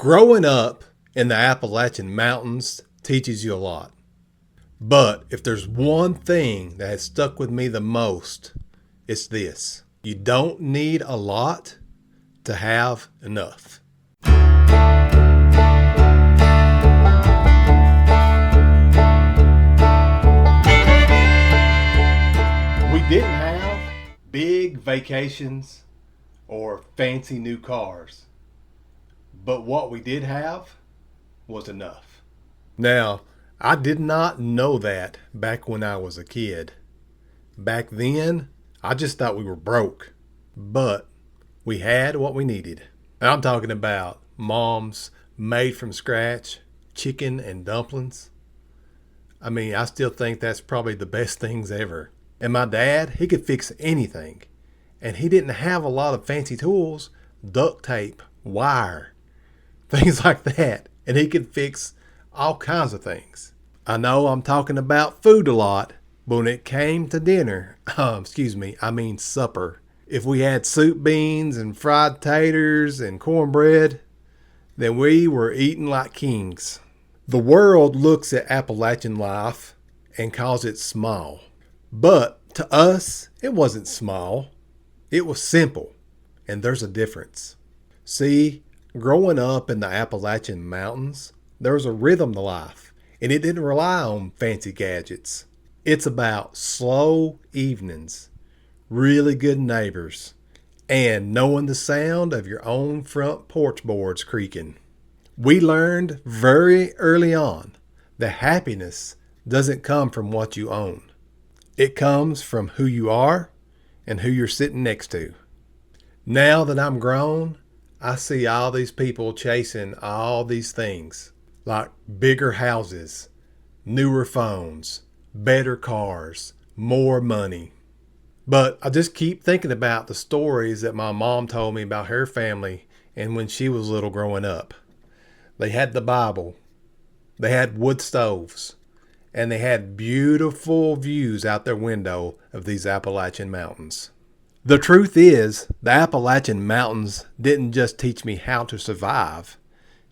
Growing up in the Appalachian Mountains teaches you a lot. But if there's one thing that has stuck with me the most, it's this. You don't need a lot to have enough. We didn't have big vacations or fancy new cars. But what we did have was enough. Now, I did not know that back when I was a kid. Back then, I just thought we were broke. But we had what we needed. And I'm talking about Mom's made from scratch chicken and dumplings. I mean, I still think that's probably the best things ever. And my dad, he could fix anything. And he didn't have a lot of fancy tools, duct tape, wire, things like that. And he could fix all kinds of things. I know I'm talking about food a lot, but when it came to dinner, supper, if we had soup beans and fried taters and cornbread, then we were eating like kings. The world looks at Appalachian life and calls it small. But to us, it wasn't small. It was simple. And there's a difference. See, growing up in the Appalachian Mountains, there was a rhythm to life, and it didn't rely on fancy gadgets. It's about slow evenings, really good neighbors, and knowing the sound of your own front porch boards creaking. We learned very early on that happiness doesn't come from what you own. It comes from who you are and who you're sitting next to. Now that I'm grown, I see all these people chasing all these things, like bigger houses, newer phones, better cars, more money. But I just keep thinking about the stories that my mom told me about her family and when she was little growing up. They had the Bible, they had wood stoves, and they had beautiful views out their window of these Appalachian Mountains. The truth is, the Appalachian Mountains didn't just teach me how to survive.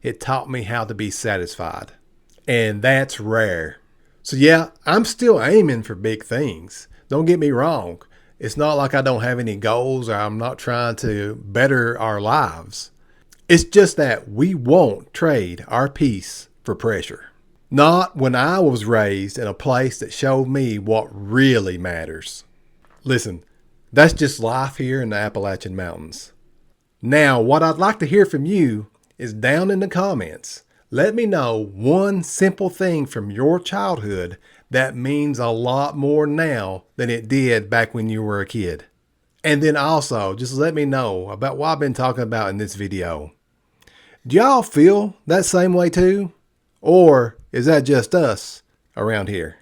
It taught me how to be satisfied. And that's rare. So yeah, I'm still aiming for big things. Don't get me wrong. It's not like I don't have any goals or I'm not trying to better our lives. It's just that we won't trade our peace for pressure. Not when I was raised in a place that showed me what really matters. Listen, that's just life here in the Appalachian Mountains. Now, what I'd like to hear from you is down in the comments. Let me know one simple thing from your childhood that means a lot more now than it did back when you were a kid. And then also, just let me know about what I've been talking about in this video. Do y'all feel that same way too? Or is that just us around here?